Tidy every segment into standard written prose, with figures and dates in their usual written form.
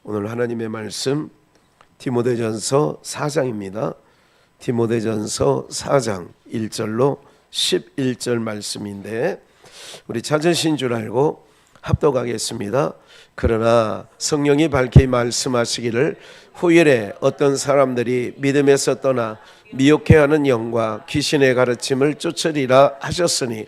오늘 하나님의 말씀 디모데전서 4장입니다. 디모데전서 4장 1절로 11절 말씀인데 우리 찾으신 줄 알고 합독하겠습니다. 그러나 성령이 밝히 말씀하시기를 후일에 어떤 사람들이 믿음에서 떠나 미혹해하는 영과 귀신의 가르침을 쫓으리라 하셨으니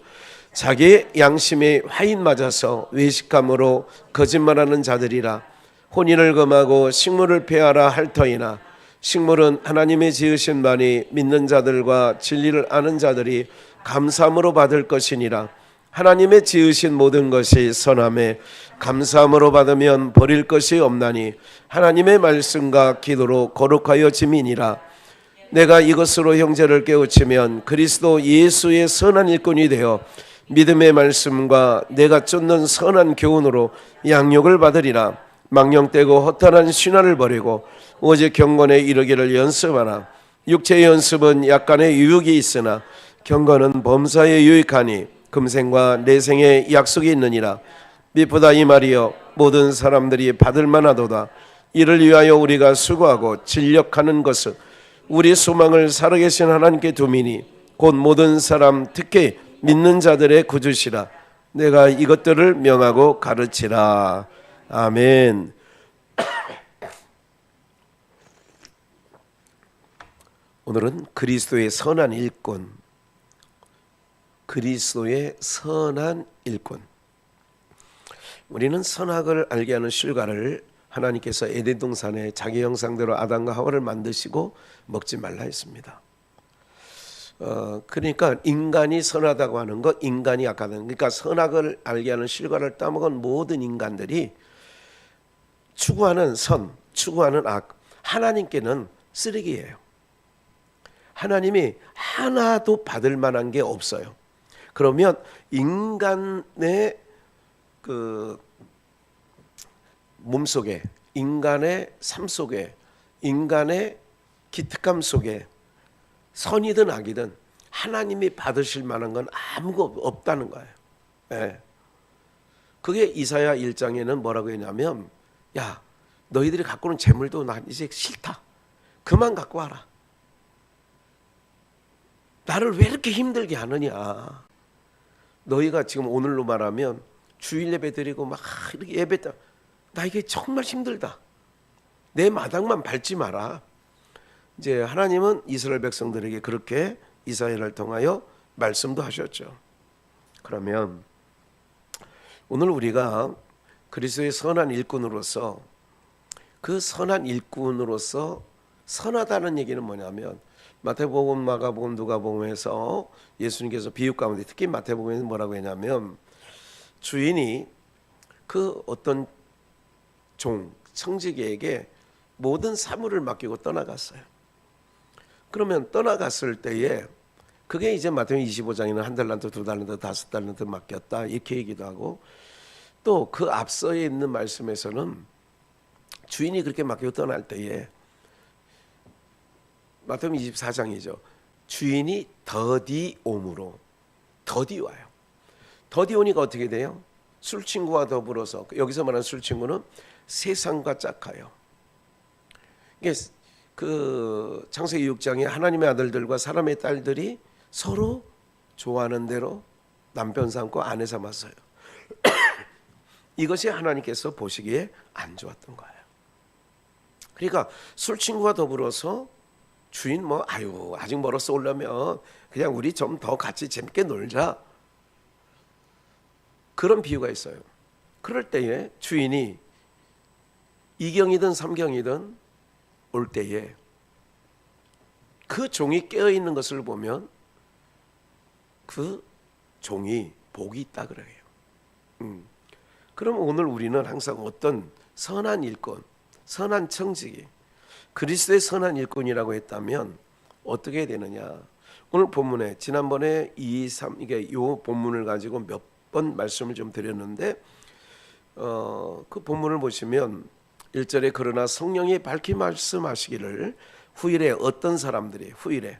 자기 양심이 화인 맞아서 외식함으로 거짓말하는 자들이라. 혼인을 금하고 식물을 폐하라 할 터이나 식물은 하나님의 지으신 바니 믿는 자들과 진리를 아는 자들이 감사함으로 받을 것이니라. 하나님의 지으신 모든 것이 선함에 감사함으로 받으면 버릴 것이 없나니 하나님의 말씀과 기도로 거룩하여 지민이라. 내가 이것으로 형제를 깨우치면 그리스도 예수의 선한 일꾼이 되어 믿음의 말씀과 내가 쫓는 선한 교훈으로 양육을 받으리라. 망령되고 허탄한 신화를 버리고 오직 경건에 이르기를 연습하라. 육체의 연습은 약간의 유익이 있으나 경건은 범사에 유익하니 금생과 내생에 약속이 있느니라. 미쁘다 이 말이여 모든 사람들이 받을 만하도다. 이를 위하여 우리가 수고하고 진력하는 것은 우리 소망을 살아계신 하나님께 두미니 곧 모든 사람 특히 믿는 자들의 구주시라. 내가 이것들을 명하고 가르치라. 아멘. 오늘은 그리스도의 선한 일꾼, 그리스도의 선한 일꾼. 우리는 선악을 알게 하는 실과를 하나님께서 에덴 동산에 자기 형상대로 아담과 하와를 만드시고 먹지 말라 했습니다. 그러니까 인간이 선하다고 하는 것, 인간이 악하다는, 그러니까 선악을 알게 하는 실과를 따먹은 모든 인간들이 추구하는 선, 추구하는 악, 하나님께는 쓰레기예요. 하나님이 하나도 받을 만한 게 없어요. 그러면 인간의 그 몸속에, 인간의 삶 속에, 인간의 기특함 속에 선이든 악이든 하나님이 받으실 만한 건 아무것도 없다는 거예요. 네. 그게 이사야 1장에는 뭐라고 했냐면, 야, 너희들이 갖고 오는 재물도 난 이제 싫다. 그만 갖고 와라. 나를 왜 이렇게 힘들게 하느냐. 너희가 지금 오늘로 말하면 주일 예배 드리고 막 이렇게 예배, 나 이게 정말 힘들다. 내 마당만 밟지 마라. 이제 하나님은 이스라엘 백성들에게 그렇게 이사야를 통하여 말씀도 하셨죠. 그러면 오늘 우리가 그리스도의 선한 일꾼으로서, 그 선한 일꾼으로서 선하다는 얘기는 뭐냐면, 마태복음, 마가복음, 누가복음에서 예수님께서 비유 가운데 특히 마태복음에서 뭐라고 했냐면, 주인이 그 어떤 종, 청지기에게 모든 사물을 맡기고 떠나갔어요. 그러면 떠나갔을 때에 그게 이제 마태복음 25장에는 1달란트, 2달란트, 5달란트 맡겼다 이렇게 얘기도 하고, 또 그 앞서에 있는 말씀에서는 주인이 그렇게 맡기고 떠날 때에 마태복음 24장이죠. 주인이 더디 옴으로, 더디 와요. 더디 오니까 어떻게 돼요? 술친구와 더불어서, 여기서 말하는 술친구는 세상과 짝하여. 이게 그 창세기 6장에 하나님의 아들들과 사람의 딸들이 서로 좋아하는 대로 남편 삼고 아내 삼았어요. 이것이 하나님께서 보시기에 안 좋았던 거예요. 그러니까 술친구와 더불어서 주인 아직 멀었어 오려면 그냥 우리 좀 더 같이 재밌게 놀자. 그런 비유가 있어요. 그럴 때에 주인이 이경이든 삼경이든 올 때에 그 종이 깨어있는 것을 보면 그 종이 복이 있다 그래요. 그럼 오늘 우리는 항상 어떤 선한 일꾼, 선한 청지기, 그리스도의 선한 일꾼이라고 했다면 어떻게 해야 되느냐. 오늘 본문에 지난번에 2, 3 이게 이 본문을 가지고 몇 번 말씀을 좀 드렸는데, 그 본문을 보시면 1절에 그러나 성령이 밝히 말씀하시기를 후일에 어떤 사람들이, 후일에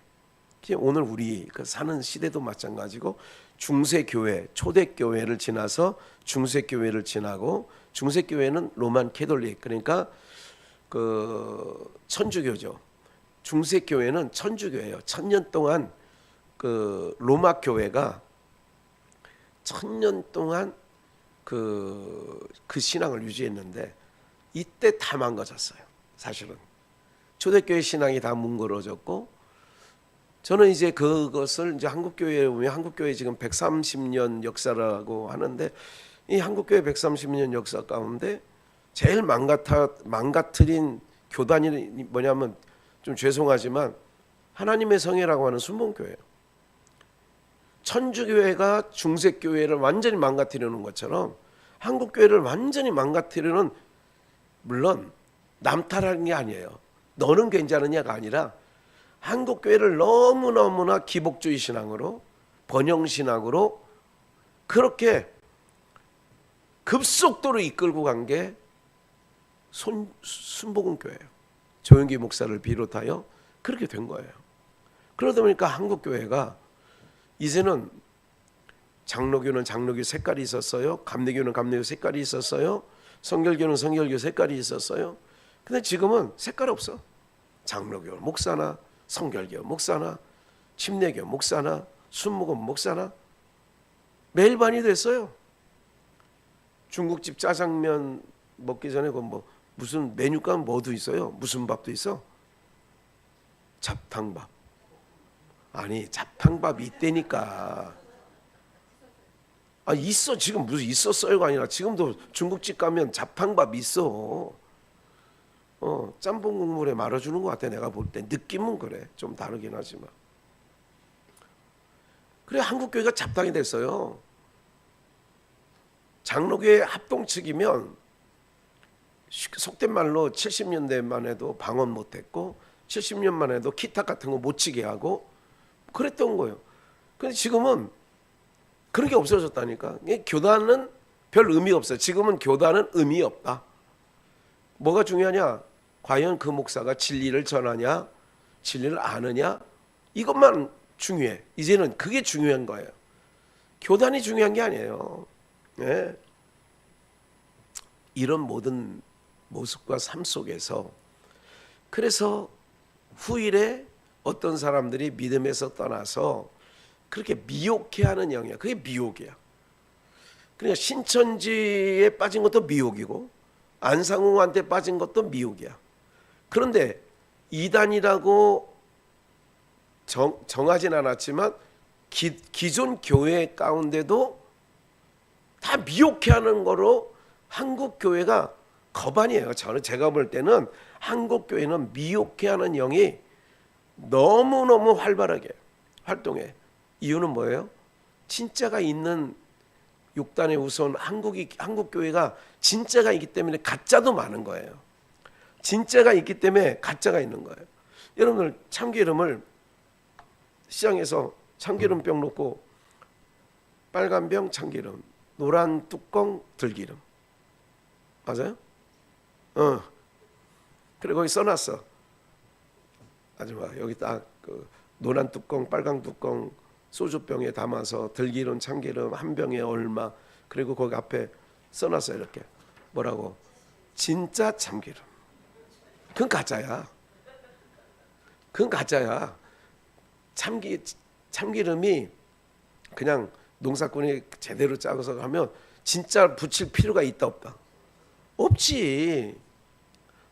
오늘 우리 그 사는 시대도 마찬가지고 중세교회, 초대교회를 지나서 중세교회를 지나고 중세교회는 로만 캐톨릭, 그러니까 그 천주교죠. 중세교회는 천주교예요. 1000년 동안 그 로마 교회가 1000년 동안 그 신앙을 유지했는데 이때 다 망가졌어요. 사실은 초대교회 신앙이 다 뭉그러졌고, 저는 이제 그것을 이제 한국교회에 보면 한국교회 지금 130년 역사라고 하는데, 이 한국교회 130년 역사 가운데 제일 망가뜨린 교단이 뭐냐면, 좀 죄송하지만 하나님의 성회라고 하는 순복음교회예요. 천주교회가 중세교회를 완전히 망가뜨리는 것처럼 한국교회를 완전히 망가뜨리는, 물론 남탓하는 게 아니에요. 너는 괜찮으냐가 아니라 한국교회를 너무너무나 기복주의 신앙으로, 번영신앙으로 그렇게 급속도로 이끌고 간 게 순복음교회예요. 조영기 목사를 비롯하여 그렇게 된 거예요. 그러다 보니까 한국교회가 이제는 장로교는 장로교 색깔이 있었어요. 감리교는 감리교 색깔이 있었어요. 성결교는 성결교 색깔이 있었어요. 근데 지금은 색깔 없어. 장로교 목사나 성결교 목사나 침례교 목사나 순복음 목사나 매일 반이 됐어요. 중국집 짜장면 먹기 전에 그 뭐 무슨 메뉴가 뭐도 있어요. 무슨 밥도 있어? 잡탕밥. 아니 잡탕밥이 있다니까. 아 있어. 지금 무슨 있었어요가 아니라 지금도 중국집 가면 잡탕밥 있어. 짬뽕 국물에 말아주는 것 같아. 내가 볼 때 느낌은 그래. 좀 다르긴 하지만. 그래 한국교회가 잡탕이 됐어요. 장로교회 합동 측이면 속된 말로 70년대만 해도 방언 못했고 70년만 해도 기타 같은 거 못 치게 하고 그랬던 거예요. 근데 지금은 그런 게 없어졌다니까. 교단은 별 의미 없어요. 지금은 교단은 의미 없다. 뭐가 중요하냐? 과연 그 목사가 진리를 전하냐? 진리를 아느냐? 이것만 중요해. 이제는 그게 중요한 거예요. 교단이 중요한 게 아니에요. 네. 이런 모든 모습과 삶 속에서, 그래서 후일에 어떤 사람들이 믿음에서 떠나서 그렇게 미혹해하는 영이야. 그게 미혹이야. 그러니까 신천지에 빠진 것도 미혹이고 안상홍한테 빠진 것도 미혹이야. 그런데 이단이라고 정하진 않았지만 기존 교회 가운데도 다 미혹해하는 거로 한국 교회가 거반이에요. 제가 볼 때는 한국 교회는 미혹해하는 영이 너무너무 활발하게 활동해. 이유는 뭐예요? 진짜가 있는 육단의 우선 한국 교회가 진짜가 있기 때문에 가짜도 많은 거예요. 진짜가 있기 때문에 가짜가 있는 거예요. 여러분들 참기름을 시장에서 참기름병 놓고 빨간 병 참기름, 노란 뚜껑 들기름. 맞아요? 그래 거기 써놨어. 아줌마 여기 딱 그 노란 뚜껑, 빨간 뚜껑 소주병에 담아서 들기름, 참기름 한 병에 얼마. 그리고 거기 앞에 써놨어 이렇게. 뭐라고? 진짜 참기름. 그건 가짜야. 그건 가짜야. 참기름이 그냥 농사꾼이 제대로 짜서 하면 진짜 붙일 필요가 있다 없다? 없지.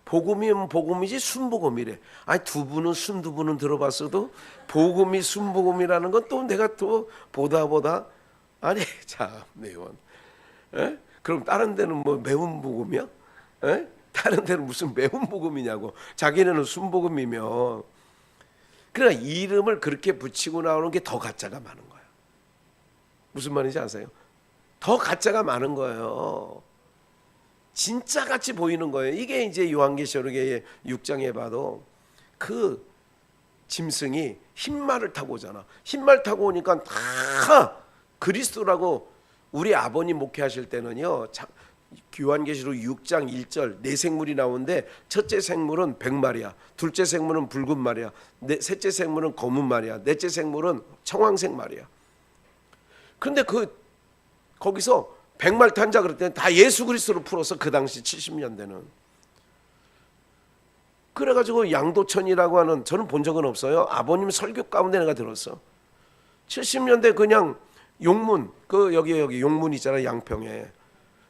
복음이면 복음이지 순복음이래. 아니 두부는 순두부는 들어봤어도 복음이 순복음이라는 건 또 내가 또 보다 아니 참 매운. 에? 그럼 다른 데는 뭐 매운 복음이야? 에? 다른 데는 무슨 매운 복음이냐고. 자기네는 순복음이며. 그러나 이름을 그렇게 붙이고 나오는 게 더 가짜가 많은 거야. 무슨 말인지 아세요? 더 가짜가 많은 거예요. 진짜 같이 보이는 거예요. 이게 이제 요한계시록의 6장에 봐도 그 짐승이 흰말을 타고 오잖아. 흰말 타고 오니까 다 그리스도라고. 우리 아버님 목회하실 때는요. 요한계시록 6장 1절 네 생물이 나오는데 첫째 생물은 백말이야. 둘째 생물은 붉은 말이야. 셋째 생물은 검은 말이야. 넷째 생물은 청황색 말이야. 그런데 거기서 백말탄자 그럴 때는 다 예수 그리스도로 풀어서 그 당시 70년대는. 그래가지고 양도천이라고 하는, 저는 본 적은 없어요. 아버님 설교 가운데 내가 들었어. 70년대 그냥 용문, 그 여기 용문 있잖아, 양평에.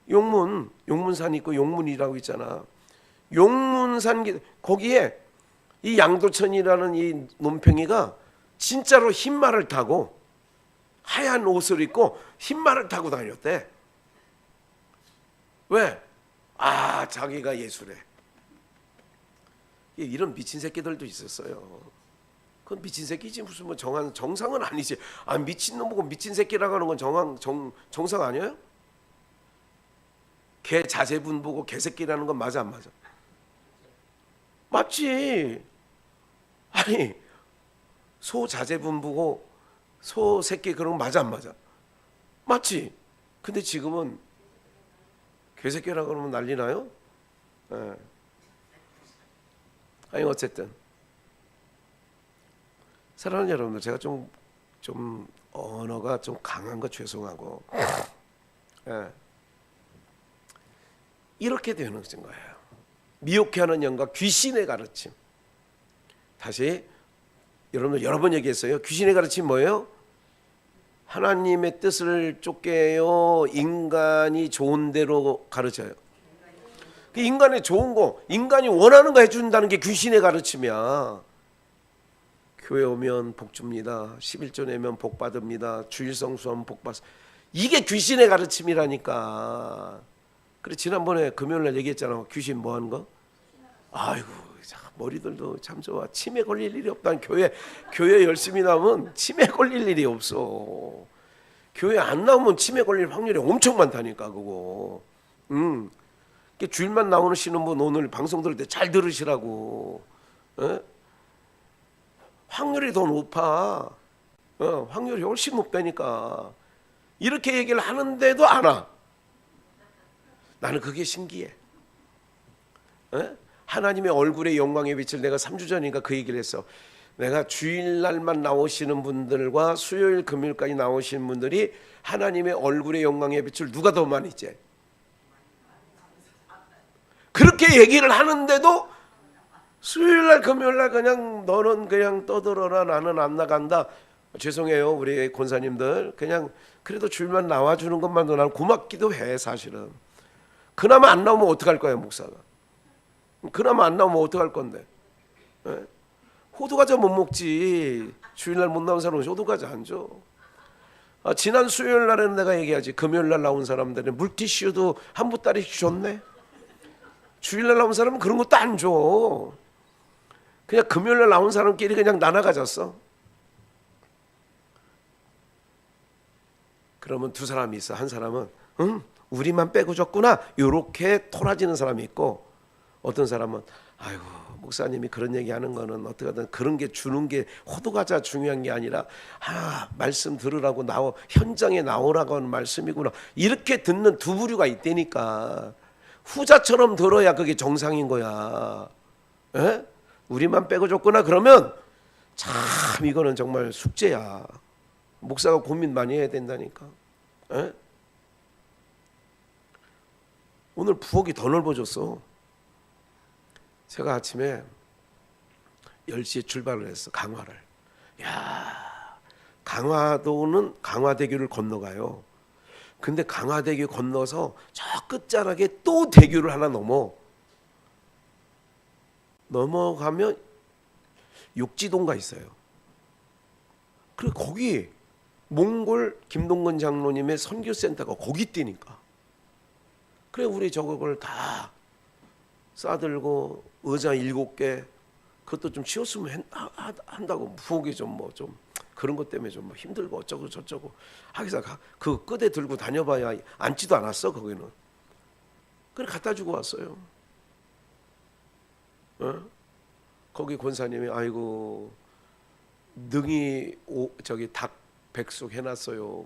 용문산 있고 용문이라고 있잖아. 용문산 거기에 이 양도천이라는 이 논팽이가 진짜로 흰말을 타고 하얀 옷을 입고 흰말을 타고 다녔대. 왜? 아, 자기가 예수래. 이런 미친 새끼들도 있었어요. 그건 미친 새끼지 무슨 뭐 정상은 아니지. 아, 미친놈 보고 미친 새끼라고 하는 건 정상 아니에요? 개 자제분 보고 개새끼라는 건 맞아 안 맞아? 맞지. 아니, 소 자제분 보고 소 새끼 그런 거 맞아 안 맞아? 맞지. 근데 지금은 개새끼라고 그러면 난리 나요? 네. 아니 어쨌든 사랑하는 여러분들, 제가 좀 언어가 좀 강한 거 죄송하고, 예. 이렇게 되는 거예요. 미혹해 하는 영과 귀신의 가르침. 다시 여러분들 여러 번 얘기했어요. 귀신의 가르침 뭐예요? 하나님의 뜻을 쫓게요. 인간이 좋은 대로 가르쳐요. 그 인간의 좋은 거, 인간이 원하는 거 해준다는 게 귀신의 가르침이야. 교회 오면 복 줍니다. 11조 내면 복 받습니다. 주일 성수하면 복 받습니다. 이게 귀신의 가르침이라니까. 그래, 지난번에 금요일날 얘기했잖아. 귀신 뭐 하는 거? 아이고, 머리들도 참 좋아. 치매 걸릴 일이 없다는. 교회 열심히 나오면 치매 걸릴 일이 없어. 교회 안 나오면 치매 걸릴 확률이 엄청 많다니까 그거. 주일만 나오시는 분 오늘 방송 들을 때 잘 들으시라고. 에? 확률이 더 높아. 확률이 훨씬 높다니까. 이렇게 얘기를 하는데도 안 와. 나는 그게 신기해. 에? 하나님의 얼굴의 영광의 빛을, 내가 3주 전인가 그 얘기를 했어. 내가 주일날만 나오시는 분들과 수요일 금요일까지 나오시는 분들이 하나님의 얼굴의 영광의 빛을 누가 더 많이 쬐? 그렇게 얘기를 하는데도 수요일날 금요일날 그냥 너는 그냥 떠들어라, 나는 안 나간다. 죄송해요 우리 권사님들. 그냥 그래도 주일만 나와주는 것만도 나는 고맙기도 해 사실은. 그나마 안 나오면 어떡할 거야 목사가. 그나마 안 나오면 어떡할 건데. 에? 호두과자 못 먹지. 주일날 못 나온 사람은 호두과자 안 줘. 지난 수요일날에는 내가 얘기하지. 금요일날 나온 사람들은 물티슈도 한 보따리씩 줬네. 주일날 나온 사람은 그런 것도 안 줘. 그냥 금요일날 나온 사람끼리 그냥 나눠 가졌어. 그러면 두 사람이 있어. 한 사람은 우리만 빼고 줬구나 이렇게 토라지는 사람이 있고, 어떤 사람은 아이고 목사님이 그런 얘기하는 거는 어떻게든 그런 게 주는 게 호두과자 중요한 게 아니라 말씀 들으라고 현장에 나오라고 하는 말씀이구나, 이렇게 듣는 두 부류가 있다니까. 후자처럼 들어야 그게 정상인 거야. 에? 우리만 빼고 줬구나 그러면 참 이거는 정말 숙제야. 목사가 고민 많이 해야 된다니까. 에? 오늘 부엌이 더 넓어졌어. 제가 아침에 10시에 출발을 했어. 강화를. 야, 강화도는 강화대교를 건너가요. 근데 강화대교 건너서 저 끝자락에 또 대교를 하나 넘어가면 욕지동가 있어요. 그리고 거기 몽골 김동건 장로님의 선교센터가 거기 있다니까. 그래 우리 저걸 다 싸들고 의자 7개 그것도 좀 치웠으면 한다고. 부엌이 좀 그런 것 때문에 좀 힘들고 어쩌고 저쩌고 하기서 그 끄대 들고 다녀봐야 앉지도 않았어 거기는. 그래 갖다 주고 왔어요. 거기 권사님이 아이고 능이 닭 백숙 해놨어요.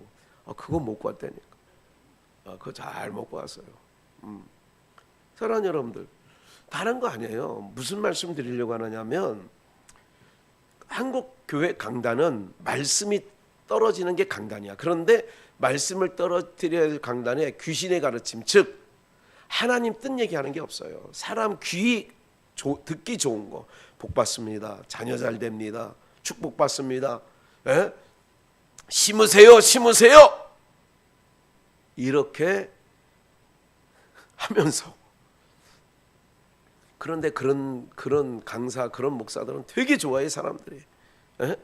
그거 먹고 왔다니까. 그거 잘 먹고 왔어요. 사랑하는 여러분들, 다른 거 아니에요. 무슨 말씀 드리려고 하느냐면, 한국 교회 강단은 말씀이 떨어지는 게 강단이야. 그런데 말씀을 떨어뜨려야 할 강단에 귀신의 가르침, 즉 하나님 뜻 얘기하는 게 없어요. 사람 귀 듣기 좋은 거, 복 받습니다, 자녀 잘 됩니다, 축복 받습니다, 예? 심으세요, 심으세요, 이렇게 하면서, 그런데 그런 강사, 그런 목사들은 되게 좋아해 사람들이. 에?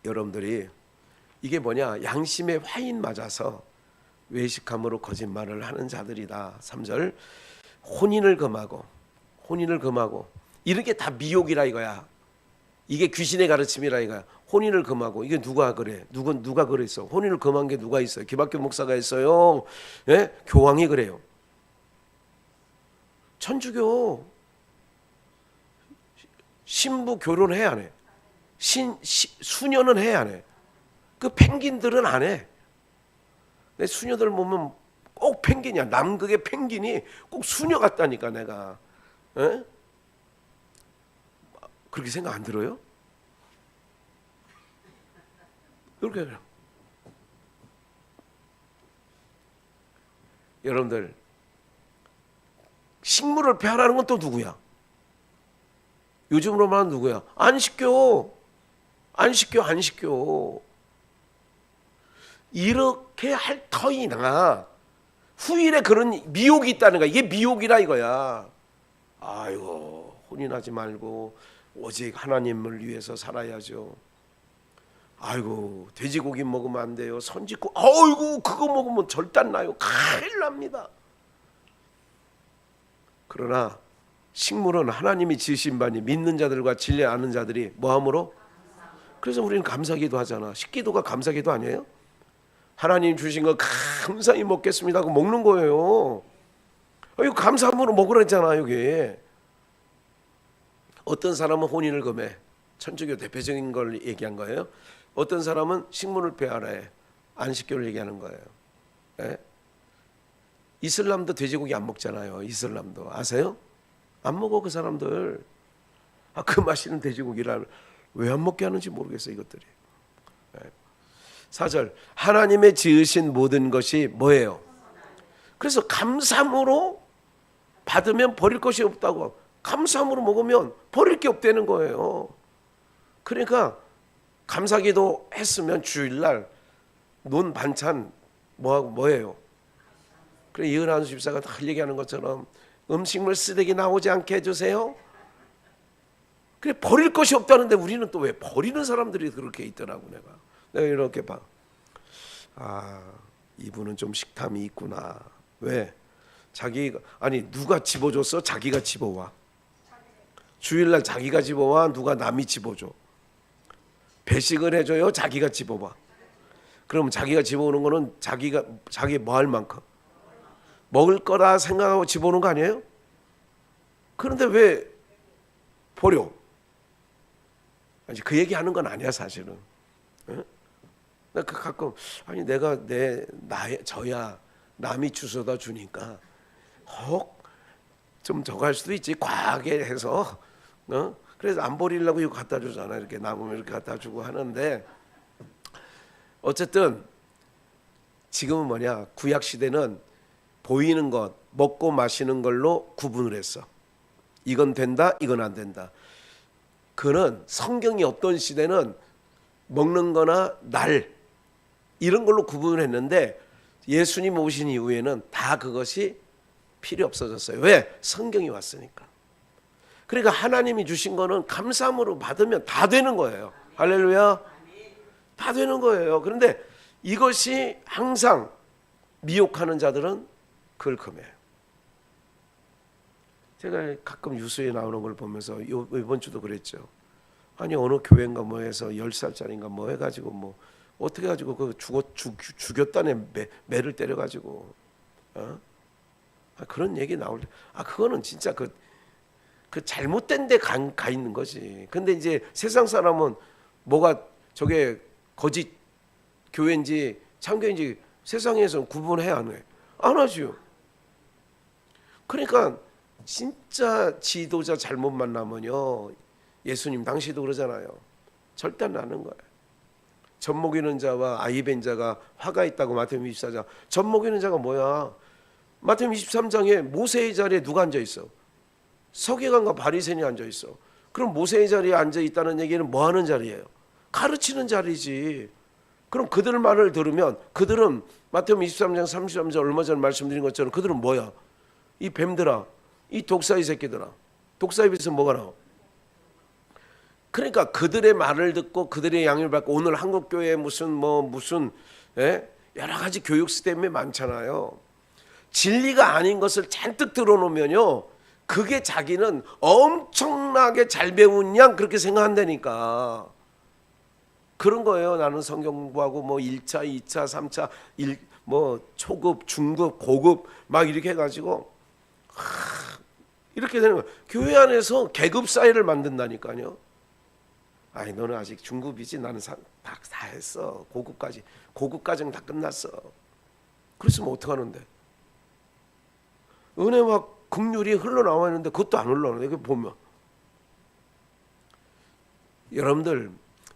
여러분들이 이게 뭐냐, 양심의 화인 맞아서 외식함으로 거짓말을 하는 자들이다. 3절, 혼인을 금하고 이런 게 다 미혹이라 이거야. 이게 귀신의 가르침이라 이거야. 혼인을 금하고, 이게 누가 그래? 누가 그랬어? 혼인을 금한 게 누가 있어요? 김학규 목사가 했어요? 예? 교황이 그래요. 천주교 신부 결혼해 안 해? 수녀는 해 안 해? 그 펭귄들은 안 해. 내 수녀들 보면 꼭 펭귄이야. 남극의 펭귄이 꼭 수녀 같다니까 내가. 에? 그렇게 생각 안 들어요? 그렇게 그래요. 여러분들, 식물을 폐하라는 건 또 누구야? 요즘으로 말하면 누구야? 안식교. 이렇게 할 터이나 후일에 그런 미혹이 있다는 거야. 이게 미혹이라 이거야. 아이고, 혼인하지 말고 오직 하나님을 위해서 살아야죠. 아이고, 돼지고기 먹으면 안 돼요. 선짓고, 아이고, 그거 먹으면 절단 나요. 큰일 납니다. 그러나 식물은 하나님이 지으신 바니 믿는 자들과 진리 아는 자들이 뭐함으로? 그래서 우리는 감사기도 하잖아. 식기도가 감사기도 아니에요? 하나님 주신 거 감사히 먹겠습니다 하고 먹는 거예요. 이거 감사함으로 먹으라잖아. 여기 어떤 사람은 혼인을 금해, 천주교 대표적인 걸 얘기한 거예요. 어떤 사람은 식물을 폐하라 해, 안식교를 얘기하는 거예요. 예? 이슬람도 돼지고기 안 먹잖아요. 이슬람도 아세요? 안 먹어 그 사람들. 그 맛있는 돼지고기를 왜 안 먹게 하는지 모르겠어요 이것들이. 4절, 하나님의 지으신 모든 것이 뭐예요? 그래서 감사함으로 받으면 버릴 것이 없다고. 감사함으로 먹으면 버릴 게 없다는 거예요. 그러니까 감사기도 했으면 주일날 논 반찬 뭐예요? 그래, 이은하수 집사가 늘 얘기하는 것처럼 음식물 쓰레기 나오지 않게 해주세요. 그래, 버릴 것이 없다는데 우리는 또 왜 버리는 사람들이 그렇게 있더라고. 내가 이렇게 봐. 이분은 좀 식탐이 있구나. 왜? 누가 집어줬어? 자기가 집어와. 주일날 자기가 집어와? 누가 남이 집어줘? 배식을 해줘요? 자기가 집어와. 그럼 자기가 집어오는 거는 자기 뭐 할 만큼 먹을 거라 생각하고 집어오는 거 아니에요? 그런데 왜 버려? 그 얘기하는 건 아니야 사실은. 나 가끔 내가 저야 남이 주워다 주니까 좀 저거 할 수도 있지, 과하게 해서. 그래서 안 버리려고 이거 갖다 주잖아. 이렇게 남으면 이렇게 갖다 주고 하는데, 어쨌든 지금은 뭐냐, 구약 시대는 보이는 것, 먹고 마시는 걸로 구분을 했어. 이건 된다, 이건 안 된다. 그는 성경이 어떤 시대는 먹는 거나 날 이런 걸로 구분을 했는데, 예수님 오신 이후에는 다 그것이 필요 없어졌어요. 왜? 성경이 왔으니까. 그러니까 하나님이 주신 거는 감사함으로 받으면 다 되는 거예요. 할렐루야. 다 되는 거예요. 그런데 이것이 항상 미혹하는 자들은 그걸 금해요. 제가 가끔 뉴스에 나오는 걸 보면서 이번 주도 그랬죠. 어느 교회인가 뭐 해서 10살짜리인가 뭐 해가지고 뭐 어떻게 가지고 그 죽였다네, 매를 때려가지고 그런 얘기 나올 때, 그거는 진짜 그 잘못된 데 가 있는 거지. 근데 이제 세상 사람은 뭐가 저게 거짓 교회인지 참교인지 세상에서 구분해야 안 해? 안 하죠. 그러니까 진짜 지도자 잘못 만나면요, 예수님 당시도 그러잖아요, 절단 나는 거예요. 젖 먹이는 자와 아이 뵌 자가 화가 있다고 마태복음 24장. 젖 먹이는 자가 뭐야? 마태복음 23장에 모세의 자리에 누가 앉아 있어? 서기관과 바리새인이 앉아 있어. 그럼 모세의 자리에 앉아 있다는 얘기는 뭐 하는 자리예요? 가르치는 자리지. 그럼 그들 말을 들으면 그들은 마태복음 23장 33절 얼마 전에 말씀드린 것처럼 그들은 뭐야? 이 뱀들아, 이 독사이 새끼들아. 독사 입에서 뭐가 나와? 그러니까 그들의 말을 듣고 그들의 양육을 받고 오늘 한국 교회에 무슨 여러 가지 교육 시스템이 많잖아요. 진리가 아닌 것을 잔뜩 들어놓으면요, 그게 자기는 엄청나게 잘 배운 양 그렇게 생각한다니까. 그런 거예요. 나는 성경 공부하고 뭐 1차, 2차, 3차, 뭐 초급, 중급, 고급 막 이렇게 해가지고 이렇게 되는 거예요. 교회 안에서 계급 사회를 만든다니까요. 아니 너는 아직 중급이지, 나는 다 했어. 고급까지는 다 끝났어. 그랬으면 어떡하는데? 은혜와 긍휼이 흘러나와 있는데 그것도 안 흘러나와. 이렇게 보면 여러분들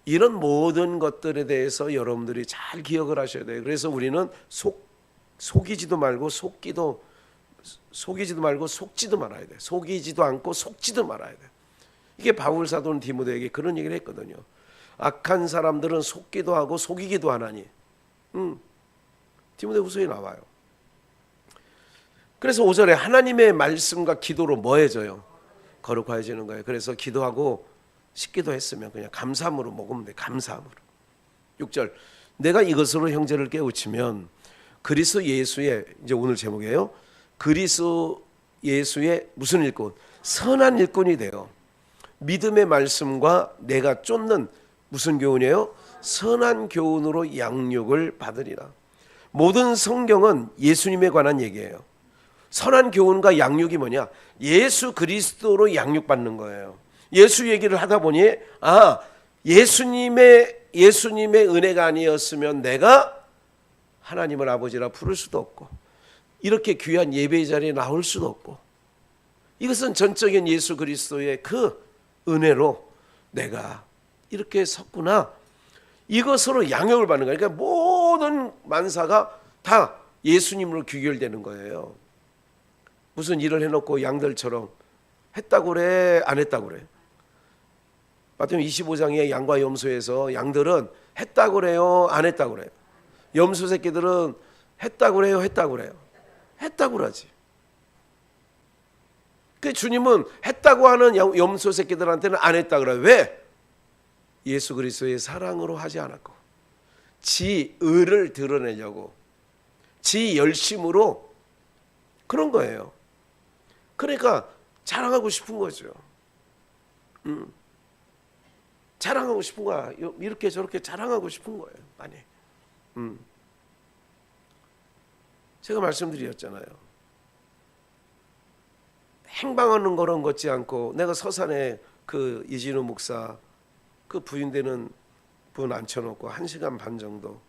이런 모든 것들에 대해서 여러분들이 잘 기억을 하셔야 돼요. 그래서 우리는 속이지도 말고 속지도 말아야 돼. 속이지도 않고 속지도 말아야 돼. 이게 바울 사도는 디모데에게 그런 얘기를 했거든요. 악한 사람들은 속기도 하고 속이기도 하나니. 디모데후서에 나와요. 그래서 5절에 하나님의 말씀과 기도로 뭐해져요? 거룩해지는 거예요. 그래서 기도하고 식기도 했으면 그냥 감사함으로 먹으면 돼. 감사함으로. 6절 내가 이것으로 형제를 깨우치면 그리스도 예수의, 이제 오늘 제목이에요, 그리스도 예수의 무슨 일꾼? 선한 일꾼이 되어 믿음의 말씀과 내가 쫓는 무슨 교훈이에요? 선한 교훈으로 양육을 받으리라. 모든 성경은 예수님에 관한 얘기예요. 선한 교훈과 양육이 뭐냐? 예수 그리스도로 양육받는 거예요. 예수 얘기를 하다 보니 예수님의 은혜가 아니었으면 내가 하나님을 아버지라 부를 수도 없고 이렇게 귀한 예배의 자리에 나올 수도 없고, 이것은 전적인 예수 그리스도의 그 은혜로 내가 이렇게 섰구나. 이것으로 양육을 받는 거예요. 그러니까 모든 만사가 다 예수님으로 귀결되는 거예요. 무슨 일을 해놓고 양들처럼 했다고 그래 안 했다고 그래? 마태복음 25장의 양과 염소에서 양들은 했다고 그래요 안 했다고 그래요? 염소 새끼들은 했다고 그래요 했다고 그래요? 했다고 그러지. 그 주님은 했다고 하는 염소 새끼들한테는 안 했다고 그래요. 왜? 예수 그리스도의 사랑으로 하지 않았고 지 의를 드러내려고 지 열심으로 그런 거예요. 그러니까 자랑하고 싶은 거죠. 자랑하고 싶은 거야. 이렇게 저렇게 자랑하고 싶은 거예요. 많이. 제가 말씀드렸잖아요. 행방하는 거는 걷지 않고, 내가 서산에 그 이진우 목사 그 부인되는 분 앉혀놓고 1시간 반 정도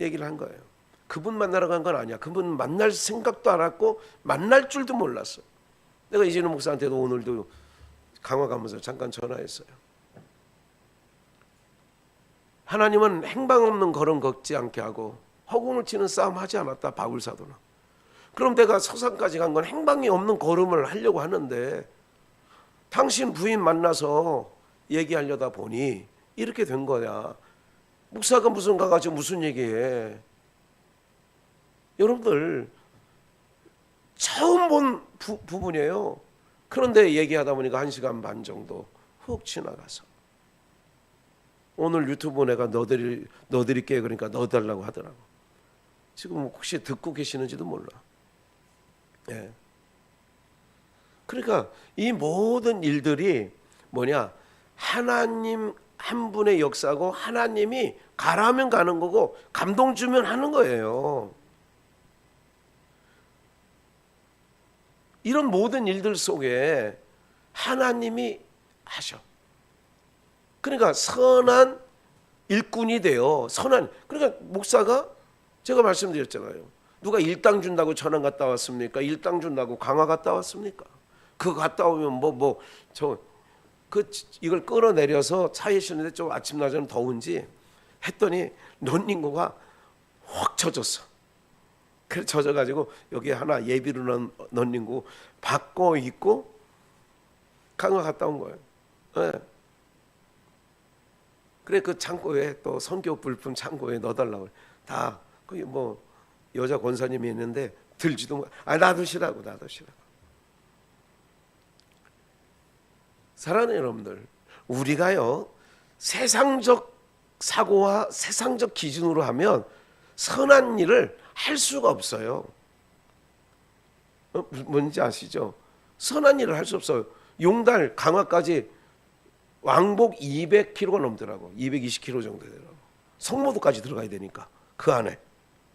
얘기를 한 거예요. 그분 만나러 간 건 아니야. 그분 만날 생각도 안 했고 만날 줄도 몰랐어. 내가 이진우 목사한테도 오늘도 강화 가면서 잠깐 전화했어요. 하나님은 행방 없는 걸음 걷지 않게 하고 허공을 치는 싸움 하지 않았다, 바울 사도는. 그럼 내가 서산까지 간 건 행방이 없는 걸음을 하려고 하는데 당신 부인 만나서 얘기하려다 보니 이렇게 된 거야. 목사가 무슨 가가지고 무슨 얘기해. 여러분들 처음 본 부분이에요. 그런데 얘기하다 보니까 1시간 반 정도 훅 지나가서 오늘 유튜브 내가 넣어드릴게 그러니까 넣어달라고 하더라고. 지금 혹시 듣고 계시는지도 몰라. 예. 그러니까 이 모든 일들이 뭐냐, 하나님 한 분의 역사고 하나님이 가라면 가는 거고 감동 주면 하는 거예요. 이런 모든 일들 속에 하나님이 하셔. 그러니까 선한 일꾼이 되어 그러니까 목사가 제가 말씀드렸잖아요. 누가 일당 준다고 천안 갔다 왔습니까? 일당 준다고 강화 갔다 왔습니까? 그거 갔다 오면 이걸 끌어내려서 차에 실는데 좀 아침 낮에는 더운지 했더니 런닝구가 확 젖었어. 그래 젖어가지고 여기 하나 예비로 넣은 런닝구 바꿔 입고 강화 갔다 온 거예요. 네. 그래 그 창고에 또 선교 불품 창고에 넣어달라고 다 거기 뭐 여자 권사님이 있는데 들지도 못. 놔두시라고. 사랑하는 여러분들, 우리가요 세상적 사고와 세상적 기준으로 하면 선한 일을 할 수가 없어요. 뭔지 아시죠? 선한 일을 할 수 없어요. 용달 강화까지 왕복 200km가 넘더라고. 220km 정도 되더라고. 성모도까지 들어가야 되니까 그 안에.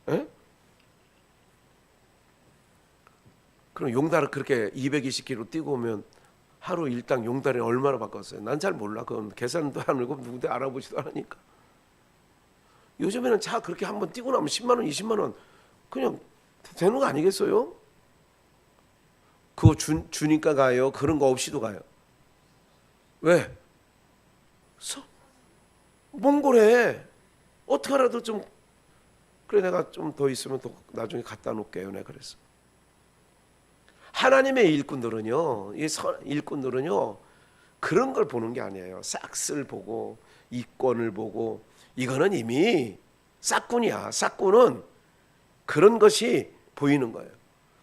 에? 그럼 용달을 그렇게 220km 뛰고 오면 하루 일당 용달에 얼마나 바꿨어요? 난 잘 몰라. 그건 계산도 안 하고 누군데 알아보지도 않으니까. 요즘에는 차 그렇게 한번 뛰고 나면 10만 원, 20만 원 그냥 되는 거 아니겠어요? 그거 주니까 가요? 그런 거 없이도 가요? 왜? 몽골에 어떻게 하라도 좀 그래 내가 좀 더 있으면 더 나중에 갖다 놓을게요. 내가 그랬어. 하나님의 일꾼들은요, 일꾼들은요 그런 걸 보는 게 아니에요. 싹스를 보고 이권을 보고 이거는 이미 싹꾼이야. 싹꾼은 그런 것이 보이는 거예요.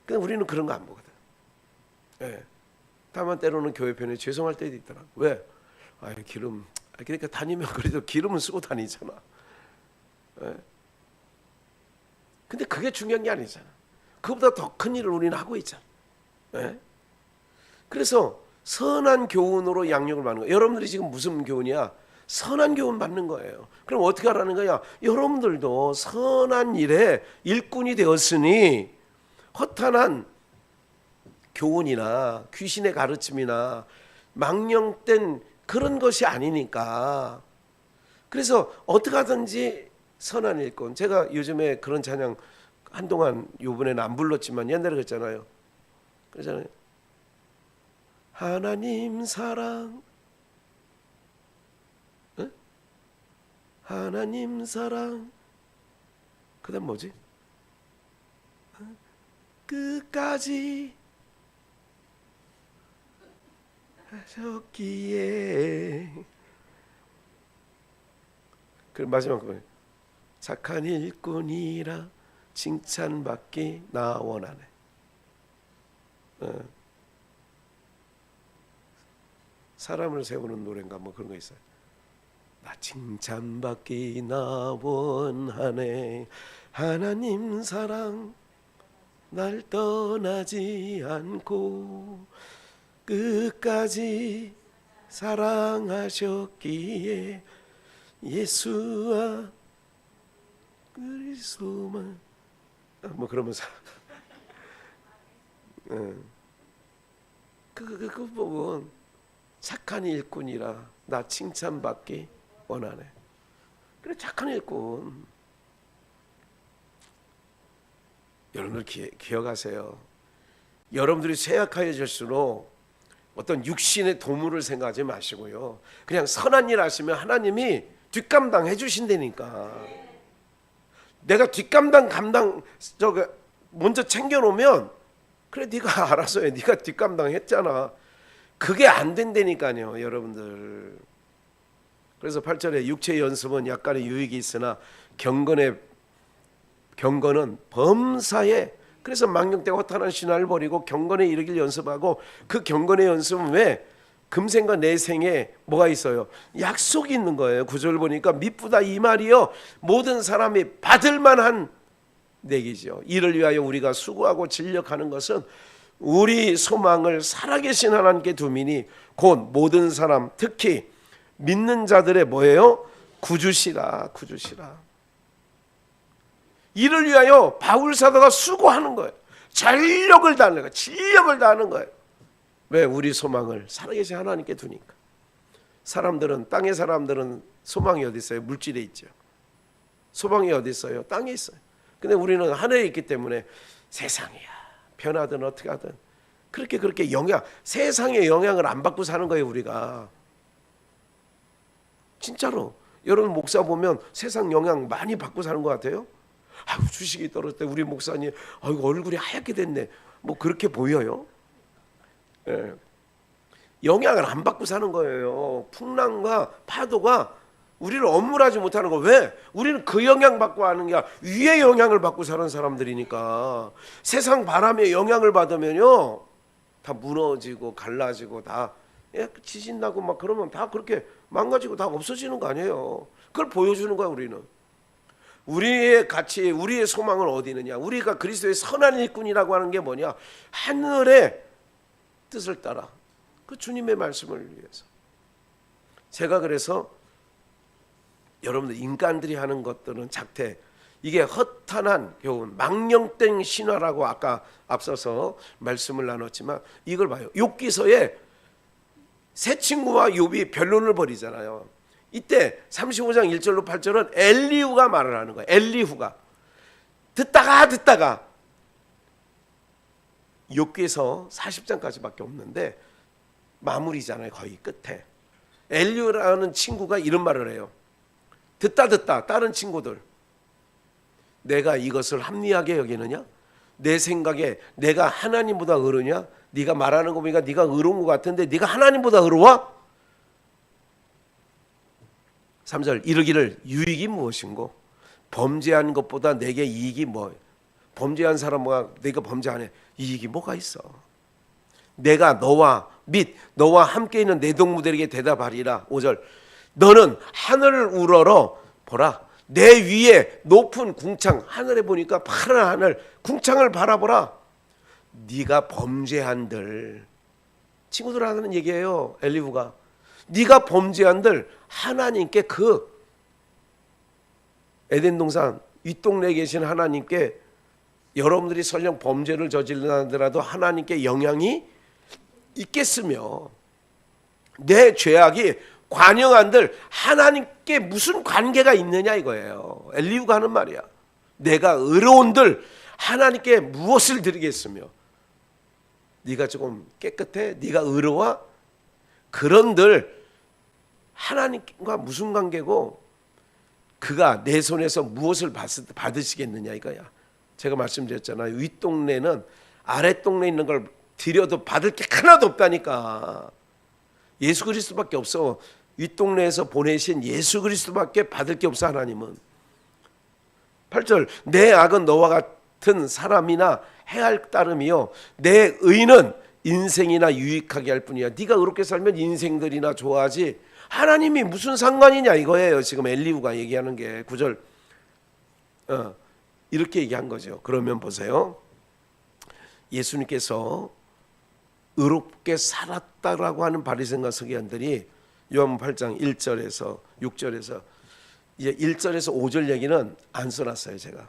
근데 우리는 그런 거 안 보거든. 예. 다만 때로는 교회 편에 죄송할 때도 있더라. 왜? 기름. 그러니까 다니면 그래도 기름은 쓰고 다니잖아. 예. 근데 그게 중요한 게 아니잖아. 그보다 더 큰 일을 우리는 하고 있잖아. 예? 그래서 선한 교훈으로 양육을 받는 거예요. 여러분들이 지금 무슨 교훈이야? 선한 교훈 받는 거예요. 그럼 어떻게 하라는 거야? 여러분들도 선한 일에 일꾼이 되었으니 허탄한 교훈이나 귀신의 가르침이나 망령된 그런 것이 아니니까. 그래서 어떻게 하든지 선한 일꾼. 제가 요즘에 그런 찬양 한동안 요번에는 안 불렀지만 옛날에 그랬잖아요. 그러잖아요. 하나님 사랑, 에? 하나님 사랑. 그다음 뭐지? 끝까지 하셨기에. 그 마지막 거 착한 일꾼이라 칭찬받기 나 원하네. 사람을 세우는 노래인가 뭐 그런 거 있어요. 나 칭찬받기 나 원하네. 하나님 사랑 날 떠나지 않고 끝까지 사랑하셨기에 예수와 그리스도만 뭐 그러면서 그 부분 착한 일꾼이라 나 칭찬받기 원하네. 그래 착한 일꾼. 여러분들 기억하세요. 여러분들이 쇠약해질수록 어떤 육신의 도물을 생각하지 마시고요. 그냥 선한 일 하시면 하나님이 뒷감당 해주신다니까. 내가 뒷감당 먼저 챙겨놓으면 그래 네가 알아서 해. 네가 뒷감당 했잖아. 그게 안 된다니까요. 여러분들. 그래서 8절에 육체의 연습은 약간의 유익이 있으나 경건은 범사에. 그래서 망령되고 허탄한 신화를 버리고 경건에 이르길 연습하고 그 경건의 연습은 왜? 금생과 내생에 뭐가 있어요? 약속이 있는 거예요. 9절 보니까 미쁘다 이 말이요 모든 사람이 받을 만한 내기죠. 이를 위하여 우리가 수고하고 진력하는 것은 우리 소망을 살아계신 하나님께 두미니 곧 모든 사람 특히 믿는 자들의 뭐예요? 구주시라. 이를 위하여 바울 사도가 수고하는 거예요. 전력을 다하는 거예요. 진력을 다하는 거예요. 왜? 우리 소망을 살아계신 하나님께 두니까. 땅의 사람들은 소망이 어디 있어요? 물질에 있죠. 소망이 어디 있어요? 땅에 있어요. 근데 우리는 하늘에 있기 때문에 세상이야 변하든 어떻게 하든 그렇게 세상의 영향을 안 받고 사는 거예요. 우리가 진짜로 여러분 목사 보면 세상 영향 많이 받고 사는 것 같아요. 아유, 주식이 떨어졌대. 우리 목사님 아이고 얼굴이 하얗게 됐네. 뭐 그렇게 보여요? 예. 영향을 안 받고 사는 거예요. 풍랑과 파도가 우리를 엄물하지 못하는 거. 왜? 우리는 그 영향 받고 하는 게 아니라 위의 영향을 받고 사는 사람들이니까. 세상 바람에 영향을 받으면요 다 무너지고 갈라지고 다 지진 나고 막 그러면 다 그렇게 망가지고 다 없어지는 거 아니에요. 그걸 보여주는 거야. 우리는 우리의 가치, 우리의 소망은 어디 있느냐. 우리가 그리스도의 선한 일꾼이라고 하는 게 뭐냐. 하늘의 뜻을 따라 그 주님의 말씀을 위해서. 제가 그래서 여러분들 인간들이 하는 것들은 작태, 이게 허탄한 교훈, 망령된 신화라고 아까 앞서서 말씀을 나눴지만 이걸 봐요. 욥기서에 세 친구와 욥이 변론을 벌이잖아요. 이때 35장 1절로 8절은 엘리후가 말을 하는 거예요. 엘리후가 듣다가 욥기서 40장까지밖에 없는데 마무리잖아요. 거의 끝에 엘리후라는 친구가 이런 말을 해요. 듣다 다른 친구들, 내가 이것을 합리하게 여기느냐? 내 생각에 내가 하나님보다 의로냐? 네가 말하는 거 보니까 네가 의로운 것 같은데 네가 하나님보다 의로워? 3절 이르기를 유익이 무엇인고 범죄한 것보다 내게 이익이 뭐? 범죄한 사람과 내가 범죄 안 해 이익이 뭐가 있어? 내가 너와 함께 있는 내 동무들에게 대답하리라. 5절 너는 하늘을 우러러 보라. 내 위에 높은 궁창, 하늘에 보니까 파란 하늘 궁창을 바라보라. 네가 범죄한들, 친구들 하는 얘기예요. 엘리후가 네가 범죄한들 하나님께 그 에덴 동산 윗동네에 계신 하나님께 여러분들이 설령 범죄를 저질러더라도 하나님께 영향이 있겠으며 내 죄악이 관영한들 하나님께 무슨 관계가 있느냐 이거예요. 엘리후가 하는 말이야. 내가 의로운들 하나님께 무엇을 드리겠으며 네가 조금 깨끗해? 네가 의로워? 그런들 하나님과 무슨 관계고 그가 내 손에서 무엇을 받으시겠느냐 이거야. 제가 말씀드렸잖아요. 윗동네는 아랫동네에 있는 걸 드려도 받을 게 하나도 없다니까. 예수 그리스도밖에 없어. 윗동네에서 보내신 예수 그리스도밖에 받을 게 없어. 하나님은. 8절 내 악은 너와 같은 사람이나 해할 따름이요 내 의는 인생이나 유익하게 할 뿐이야. 네가 의롭게 살면 인생들이나 좋아하지 하나님이 무슨 상관이냐 이거예요. 지금 엘리후가 얘기하는 게 9절 이렇게 얘기한 거죠. 그러면 보세요. 예수님께서 의롭게 살았다라고 하는 바리새인과 서기관들이 요한 8장 1절에서 6절에서 이제 1절에서 5절 얘기는 안 써놨어요. 제가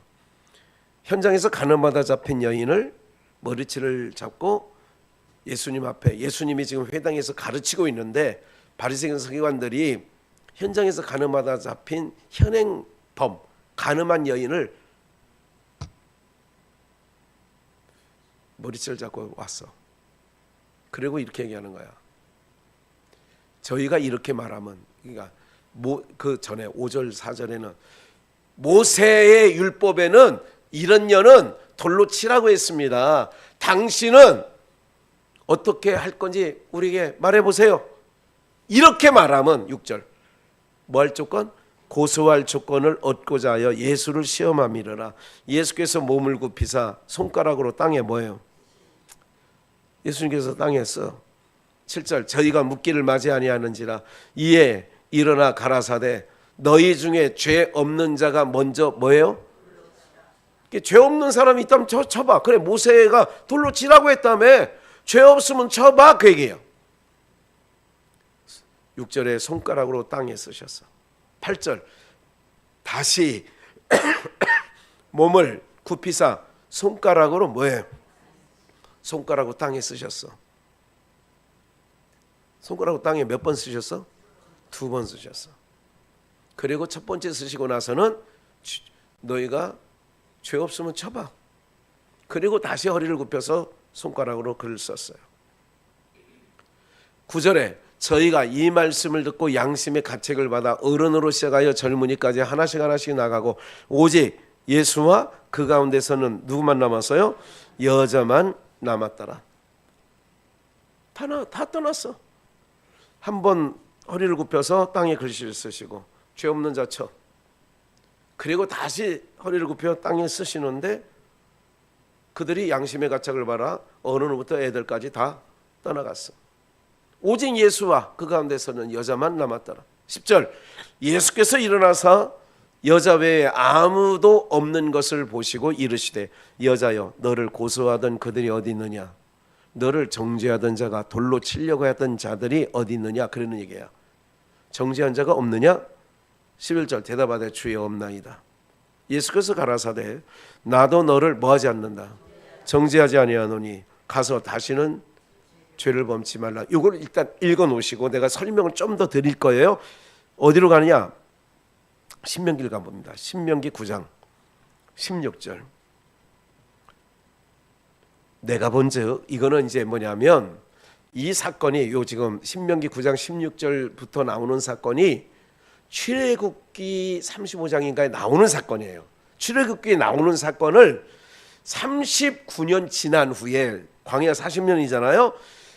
현장에서 가늠하다 잡힌 여인을 머리채를 잡고 예수님 앞에, 예수님이 지금 회당에서 가르치고 있는데 바리새인 서기관들이 현장에서 가늠하다 잡힌 현행범 가늠한 여인을 머리채를 잡고 왔어. 그리고 이렇게 얘기하는 거야. 저희가 이렇게 말하면, 그러니까 그 전에 5절 4절에는 모세의 율법에는 이런 여는 돌로 치라고 했습니다. 당신은 어떻게 할 건지 우리에게 말해보세요. 이렇게 말하면 6절 뭐 할 조건? 고소할 조건을 얻고자 하여 예수를 시험함이라. 예수께서 몸을 굽히사 손가락으로 땅에 뭐예요? 예수님께서 땅에 써. 7절 저희가 묻기를 맞이 아니하는지라 이에 일어나 가라사대 너희 중에 죄 없는 자가 먼저 뭐예요? 죄 없는 사람이 있다면 쳐봐. 그래 모세가 돌로 치라고 했다며. 죄 없으면 쳐봐 그 얘기예요. 6절에 손가락으로 땅에 쓰셨어. 8절 다시 몸을 굽히사 손가락으로 뭐예요? 손가락으로 땅에 쓰셨어. 손가락으로 땅에 몇 번 쓰셨어? 2번 쓰셨어. 그리고 첫 번째 쓰시고 나서는 너희가 죄 없으면 쳐봐. 그리고 다시 허리를 굽혀서 손가락으로 글을 썼어요. 9절에 저희가 이 말씀을 듣고 양심의 가책을 받아 어른으로 시작하여 젊은이까지 하나씩 하나씩 나가고 오직 예수와 그 가운데서는 누구만 남았어요? 여자만 남았더라. 다 떠났어. 한번 허리를 굽혀서 땅에 글씨를 쓰시고 죄 없는 자처, 그리고 다시 허리를 굽혀 땅에 쓰시는데 그들이 양심의 가책을 받아 어른으로부터 애들까지 다 떠나갔어. 오직 예수와 그 가운데서는 여자만 남았더라. 10절, 예수께서 일어나서 여자 외에 아무도 없는 것을 보시고 이르시되 여자여 너를 고소하던 그들이 어디 있느냐, 너를 정죄하던 자가 돌로 치려고 했던 자들이 어디 있느냐, 그러는 얘기야. 정죄한 자가 없느냐? 11절, 대답하되 주여 없나이다. 예수께서 가라사대 나도 너를 뭐하지 않는다, 정죄하지 아니하노니 가서 다시는 죄를 범치 말라. 이걸 일단 읽어 놓으시고 내가 설명을 좀 더 드릴 거예요. 어디로 가느냐? 신명기를 가봅니다. 신명기 9장 16절. 내가 본즉, 이거는 이제 뭐냐면 이 사건이 요 지금 신명기 9장 16절부터 나오는 사건이 출애굽기 35장인가에 나오는 사건이에요. 출애굽기에 나오는 사건을 39년 지난 후에, 광야 40년이잖아요.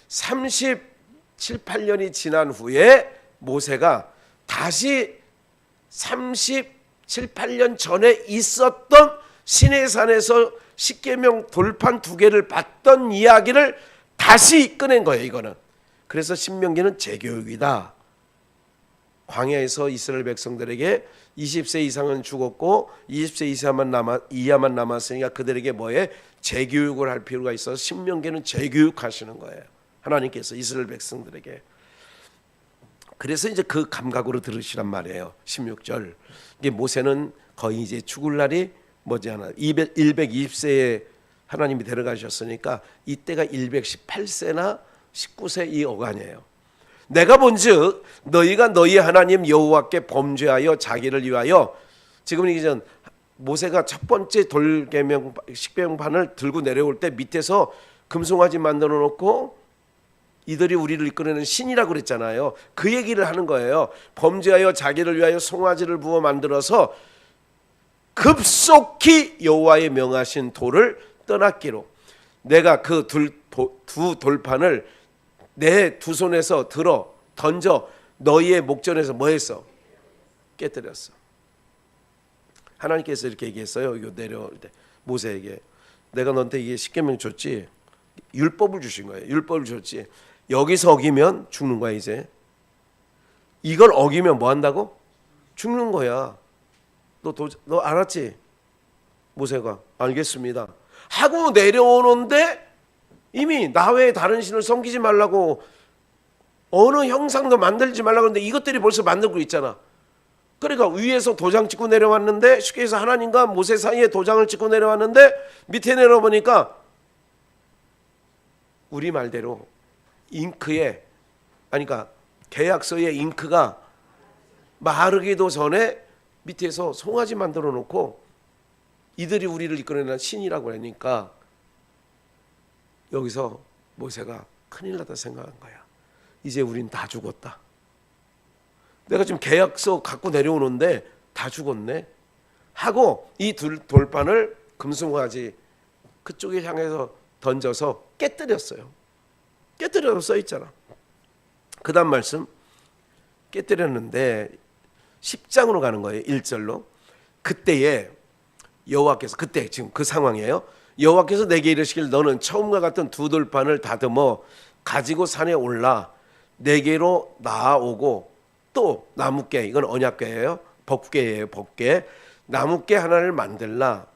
37, 8년이 지난 후에 모세가 다시 37, 8년 전에 있었던 시내산에서 십계명 돌판 2개를 봤던 이야기를 다시 꺼낸 거예요. 이거는. 그래서 신명기는 재교육이다. 광야에서 이스라엘 백성들에게 20세 이상은 죽었고 20세 이하만 남았으니까 그들에게 뭐에 재교육을 할 필요가 있어서 신명기는 재교육하시는 거예요. 하나님께서 이스라엘 백성들에게. 그래서 이제 그 감각으로 들으시란 말이에요. 16절. 이게 모세는 거의 이제 죽을 날이 머지않아 120세에 하나님이 데려가셨으니까 이때가 118세나 19세 이 어간이에요. 내가 본즉 너희가 너희 하나님 여호와께 범죄하여 자기를 위하여, 지금 이게 전 모세가 첫 번째 돌계명 십계명판을 들고 내려올 때 밑에서 금송아지 만들어 놓고 이들이 우리를 이끌어내는 신이라고 그랬잖아요. 그 얘기를 하는 거예요. 범죄하여 자기를 위하여 송아지를 부어 만들어서 급속히 여호와의 명하신 돌을 떠났기로 내가 그 두 돌판을 내 두 손에서 들어 던져 너희의 목전에서 뭐 했어? 깨뜨렸어. 하나님께서 이렇게 얘기했어요. 이거 내려올 때 모세에게 내가 너한테 이게 십계명 줬지, 율법을 주신 거예요. 율법을 줬지. 여기서 어기면 죽는 거야. 이제 이걸 어기면 뭐 한다고? 죽는 거야. 너 알았지? 모세가 알겠습니다 하고 내려오는데 이미 나 외에 다른 신을 섬기지 말라고, 어느 형상도 만들지 말라고 하는데 이것들이 벌써 만들고 있잖아. 그러니까 위에서 도장 찍고 내려왔는데, 쉽게 해서 하나님과 모세 사이에 도장을 찍고 내려왔는데 밑에 내려보니까 우리 말대로 잉크에, 그러니까 계약서의 잉크가 마르기도 전에 밑에서 송아지 만들어 놓고 이들이 우리를 이끌어내는 신이라고 하니까 여기서 모세가 큰일 났다 생각한 거야. 이제 우린 다 죽었다. 내가 지금 계약서 갖고 내려오는데 다 죽었네 하고 이 돌판을 금송아지 그쪽에 향해서 던져서 깨뜨렸어요. 깨뜨려서 써 있잖아. 그 다음 말씀, 깨뜨렸는데 10장으로 가는 거예요. 1절로. 그때에 여호와께서, 그때 지금 그 상황이에요. 여호와께서 내게 이르시길 너는 처음과 같은 두 돌판을 다듬어 가지고 산에 올라 내게로 나아오고 또 나뭇개, 이건 언약궤예요. 법궤예요. 법궤. 나뭇개 하나를 만들라.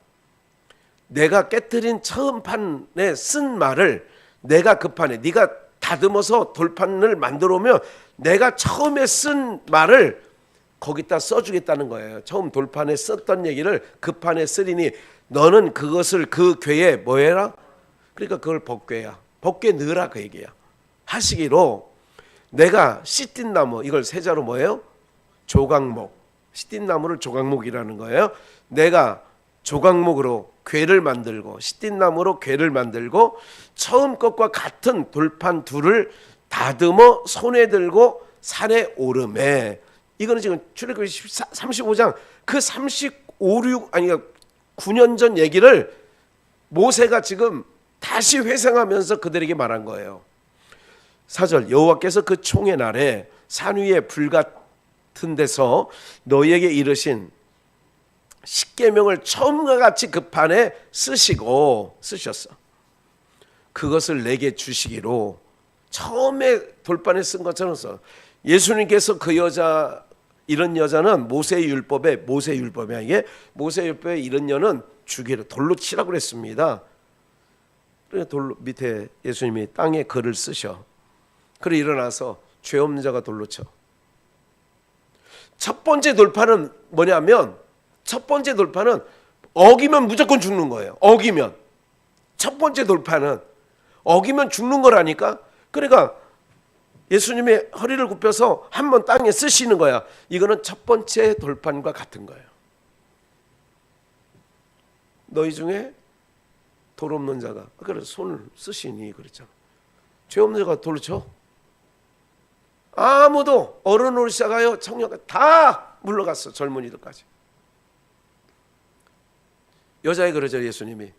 내가 깨뜨린 처음 판에 쓴 말을 내가 그 판에, 네가 다듬어서 돌판을 만들어 오면 내가 처음에 쓴 말을 거기다 써주겠다는 거예요. 처음 돌판에 썼던 얘기를 그 판에 쓰리니 너는 그것을 그 궤에 뭐 해라? 그러니까 그걸 법궤야. 법궤 넣으라 그 얘기야. 하시기로 내가 시띠나무, 이걸 세자로 뭐예요? 조각목. 시띠나무를 조각목이라는 거예요. 내가 조각목으로 궤를 만들고 시띠나무로 궤를 만들고 처음 것과 같은 돌판 둘을 다듬어 손에 들고 산에 오르매. 이거는 지금 출애굽기 35장 그 9년 전 얘기를 모세가 지금 다시 회상하면서 그들에게 말한 거예요. 4절 여호와께서 그 총의 날에 산 위에 불 같은 데서 너희에게 이르신 십계명을 처음과 같이 그 판에 쓰셨어. 그것을 내게 주시기로. 처음에 돌판에 쓴 것처럼 써. 예수님께서 그 여자, 이런 여자는 모세의 율법이 이게 모세의 율법에 이런 여는 죽이라, 돌로 치라고 그랬습니다. 그래서 돌로 밑에 예수님이 땅에 글을 쓰셔. 그래 일어나서 죄 없는 자가 돌로 쳐. 첫 번째 돌파는 뭐냐면, 첫 번째 돌파는 어기면 무조건 죽는 거예요. 어기면. 첫 번째 돌파는 어기면 죽는 거라니까. 그러니까 예수님이 허리를 굽혀서 한번 땅에 쓰시는 거야. 이거는 첫 번째 돌판과 같은 거예요. 너희 중에 돌 없는 자가, 그래서 손을 쓰시니 그랬잖아. 죄 없는 자가 돌로 쳐. 아무도 어른으로 시작하여 청년까지 다 물러갔어. 젊은이들까지. 여자에 그러죠. 예수님이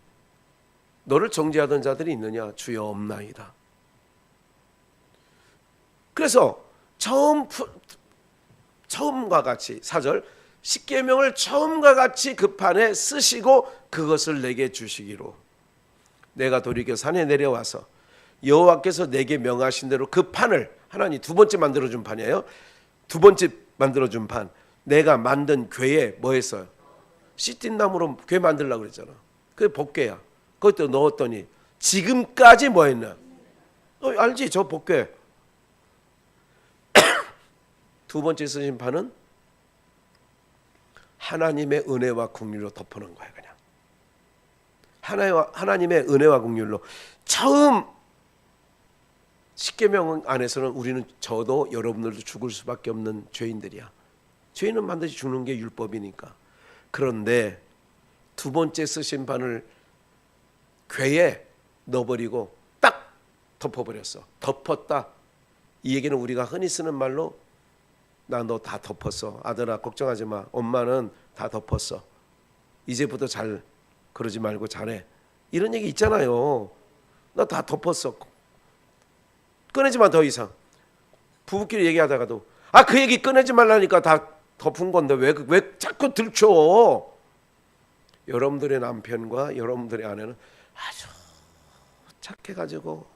너를 정죄하던 자들이 있느냐? 주여 없나이다. 그래서 처음과 같이 4절 십계명을 처음과 같이 그 판에 쓰시고 그것을 내게 주시기로. 내가 돌이켜 산에 내려와서 여호와께서 내게 명하신 대로 그 판을, 하나님 두 번째 만들어준 판이에요. 두 번째 만들어준 판, 내가 만든 궤에 뭐 했어요? 시틴나무로 궤 만들려고 그랬잖아. 그게 법궤야. 그것도 넣었더니 지금까지 뭐 했나? 알지? 저 법궤. 두 번째 쓰신 판은 하나님의 은혜와 긍휼로 덮어놓은 거야. 그냥 하나님의 은혜와 긍휼로. 처음 십계명 안에서는 우리는, 저도 여러분들도 죽을 수밖에 없는 죄인들이야. 죄인은 반드시 죽는 게 율법이니까. 그런데 두 번째 쓰신 판을 궤에 넣어버리고 딱 덮어버렸어. 덮었다. 이 얘기는 우리가 흔히 쓰는 말로 나 너 다 덮었어. 아들아 걱정하지 마. 엄마는 다 덮었어. 이제부터 잘 그러지 말고 잘해. 이런 얘기 있잖아요. 나 다 덮었어. 꺼내지 마 더 이상. 부부끼리 얘기하다가도 그 얘기 꺼내지 말라니까 다 덮은 건데 왜 자꾸 들춰. 여러분들의 남편과 여러분들의 아내는 아주 착해가지고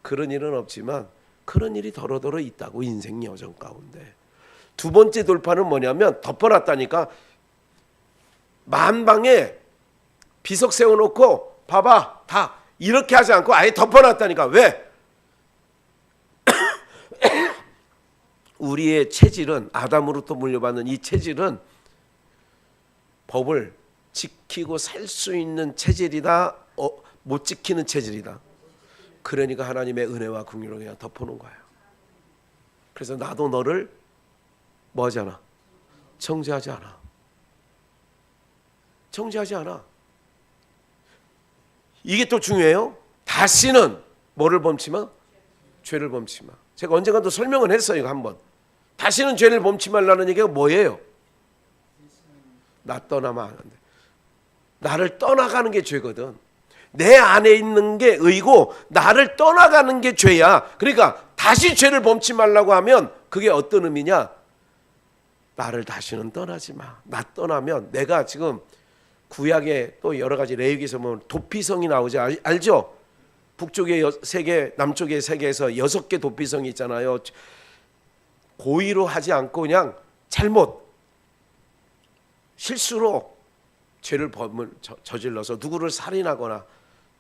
그런 일은 없지만 그런 일이 더러더러 있다고, 인생 여정 가운데. 두 번째 돌파는 뭐냐면 덮어놨다니까. 만방에 비석 세워놓고 봐봐 다 이렇게 하지 않고 아예 덮어놨다니까. 왜? 우리의 체질은, 아담으로부터 물려받는 이 체질은 법을 지키고 살 수 있는 체질이다, 못 지키는 체질이다. 그러니까 하나님의 은혜와 긍휼로 그냥 덮어놓은 거예요. 그래서 나도 너를 뭐 하지 않아? 정죄하지 않아. 정죄하지 않아. 이게 또 중요해요. 다시는 뭐를 범치 마? 죄를 범치 마. 제가 언젠가도 설명을 했어요. 이거 한번. 다시는 죄를 범치 말라는 얘기가 뭐예요? 나 떠나면 안 돼. 나를 떠나가는 게 죄거든. 내 안에 있는 게 의고 나를 떠나가는 게 죄야. 그러니까 다시 죄를 범치 말라고 하면 그게 어떤 의미냐? 나를 다시는 떠나지 마. 나 떠나면, 내가 지금 구약에 또 여러 가지 레위기에서 보면 도피성이 나오지, 알죠? 북쪽에 3개, 남쪽에 3개에서 6개 도피성이 있잖아요. 고의로 하지 않고 그냥 잘못, 실수로 죄를 저질러서 누구를 살인하거나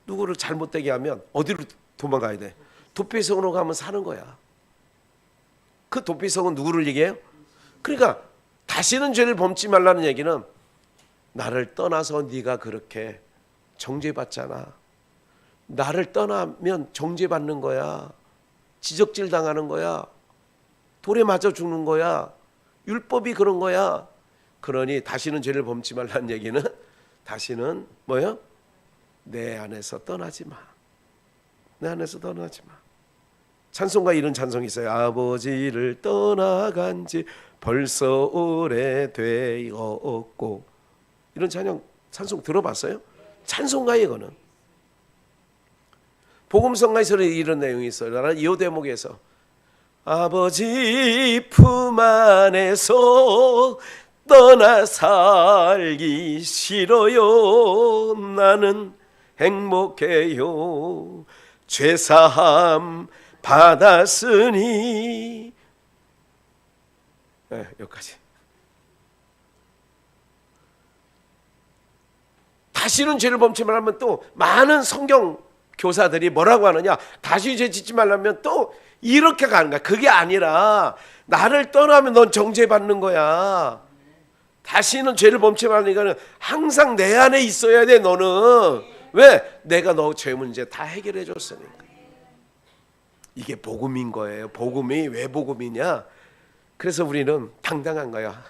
누구를 잘못되게 하면 어디로 도망가야 돼? 도피성으로 가면 사는 거야. 그 도피성은 누구를 얘기해요? 그러니까 다시는 죄를 범치 말라는 얘기는 나를 떠나서 네가 그렇게 정죄받잖아. 나를 떠나면 정죄받는 거야. 지적질 당하는 거야. 돌에 맞아 죽는 거야. 율법이 그런 거야. 그러니 다시는 죄를 범치 말라는 얘기는 다시는 뭐예요? 내 안에서 떠나지 마. 내 안에서 떠나지 마. 찬송가 이런 찬송이 있어요. 아버지를 떠나간 지 벌써 오래되었고. 이런 찬송 들어봤어요? 찬송가에 이거는. 복음성가에서는 이런 내용이 있어요. 나는 이 대목에서 아버지 품 안에서 떠나 살기 싫어요. 나는 행복해요. 죄사함 받았으니. 네, 여기까지. 다시는 죄를 범치 말라면 또 많은 성경 교사들이 뭐라고 하느냐, 다시 죄 짓지 말라면 또 이렇게 가는 거야. 그게 아니라 나를 떠나면 넌 정죄받는 거야. 다시는 죄를 범치 말라니까 항상 내 안에 있어야 돼. 너는 왜? 내가 너 죄 문제 다 해결해 줬으니까. 이게 복음인 거예요. 복음이 왜 복음이냐? 그래서 우리는 당당한 거야.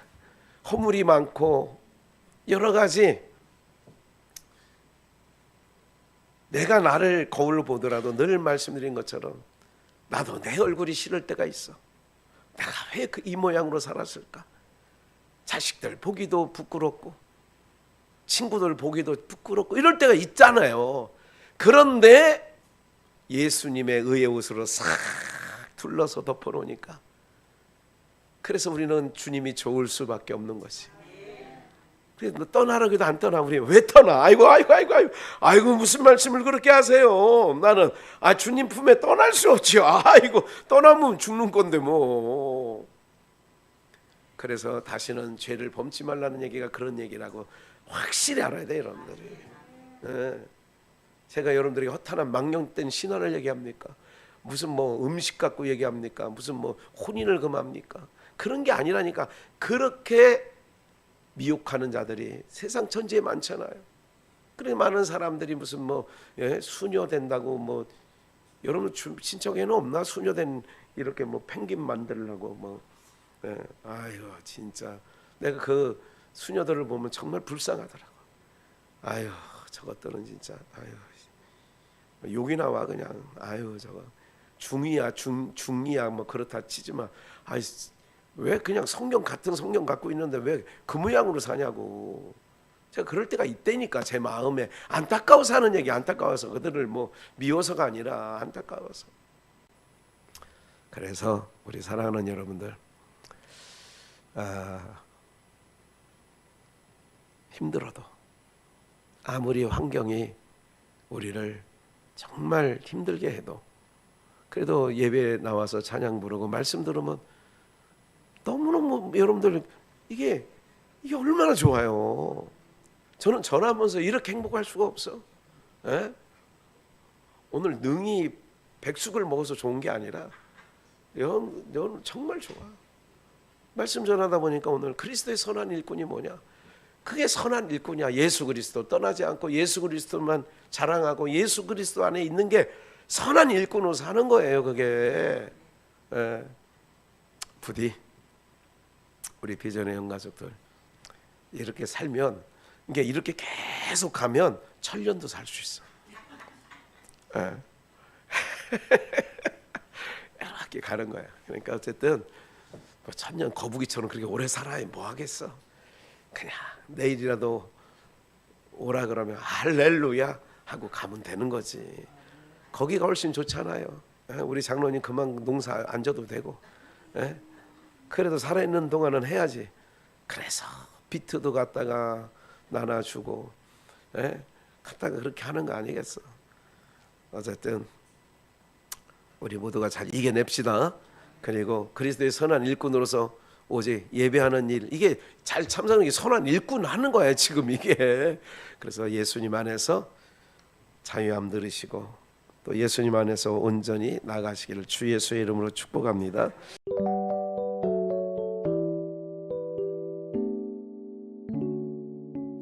허물이 많고 여러 가지, 내가 나를 거울로 보더라도 늘 말씀드린 것처럼 나도 내 얼굴이 싫을 때가 있어. 내가 왜 이 모양으로 살았을까? 자식들 보기도 부끄럽고 친구들 보기도 부끄럽고 이럴 때가 있잖아요. 그런데 예수님의 의의 옷으로 싹 둘러서 덮어놓으니까, 그래서 우리는 주님이 좋을 수밖에 없는 것이. 그래서 떠나라 해도 안 떠나. 우리 왜 떠나? 아이고 무슨 말씀을 그렇게 하세요? 나는 주님 품에 떠날 수 없지요. 아이고 떠나면 죽는 건데 뭐. 그래서 다시는 죄를 범치 말라는 얘기가 그런 얘기라고 확실히 알아야 돼요, 여러분들이. 네. 제가 여러분들이 허탄한 망령된 신화를 얘기합니까? 무슨 뭐 음식 갖고 얘기합니까? 무슨 뭐 혼인을 금합니까? 그런 게 아니라니까. 그렇게 미혹하는 자들이 세상 천지에 많잖아요. 그래 많은 사람들이 무슨 뭐 수녀 된다고, 뭐 여러분 친척에는 없나? 수녀 된 이렇게 뭐 펭귄 만들려고 뭐. 아유 진짜 내가 그 수녀들을 보면 정말 불쌍하더라고. 아유 저것들은 진짜 아유 욕이 나와 그냥. 아유 저거 중이야 중이야 뭐 그렇다 치지만, 아이 왜 그냥 성경 같은 성경 갖고 있는데 왜 그 모양으로 사냐고. 제가 그럴 때가 있다니까. 제 마음에 안타까워서 하는 얘기. 안타까워서, 그들을 뭐 미워서가 아니라 안타까워서. 그래서 우리 사랑하는 여러분들, 힘들어도, 아무리 환경이 우리를 정말 힘들게 해도, 그래도 예배에 나와서 찬양 부르고 말씀 들으면 너무너무 여러분들 이게 얼마나 좋아요. 저는 전화하면서 이렇게 행복할 수가 없어. 에? 오늘 능이 백숙을 먹어서 좋은 게 아니라 정말 좋아. 말씀 전하다 보니까 오늘 그리스도의 선한 일꾼이 뭐냐? 그게 선한 일꾼이야. 예수 그리스도 떠나지 않고 예수 그리스도만 자랑하고 예수 그리스도 안에 있는 게 선한 일꾼으로 사는 거예요. 그게. 부디 우리 비전의 형가족들 이렇게 살면, 이게 이렇게 계속 가면 천년도 살 수 있어. 이렇게 가는 거야. 그러니까 어쨌든 뭐 천년 거북이처럼 그렇게 오래 살아야 뭐 하겠어. 그냥 내일이라도 오라 그러면 할렐루야 하고 가면 되는 거지. 거기가 훨씬 좋잖아요. 우리 장로님 그만 농사 안 져도 되고, 그래도 살아있는 동안은 해야지. 그래서 비트도 갖다가 나눠주고, 갖다가 그렇게 하는 거 아니겠어. 어쨌든 우리 모두가 잘 이겨냅시다. 그리고 그리스도의 선한 일꾼으로서 오직 예배하는 일, 이게 잘 참석하는 게 선한 일꾼 하는 거예요 지금 이게. 그래서 예수님 안에서 자유함 들으시고 또 예수님 안에서 온전히 나가시기를 주 예수의 이름으로 축복합니다.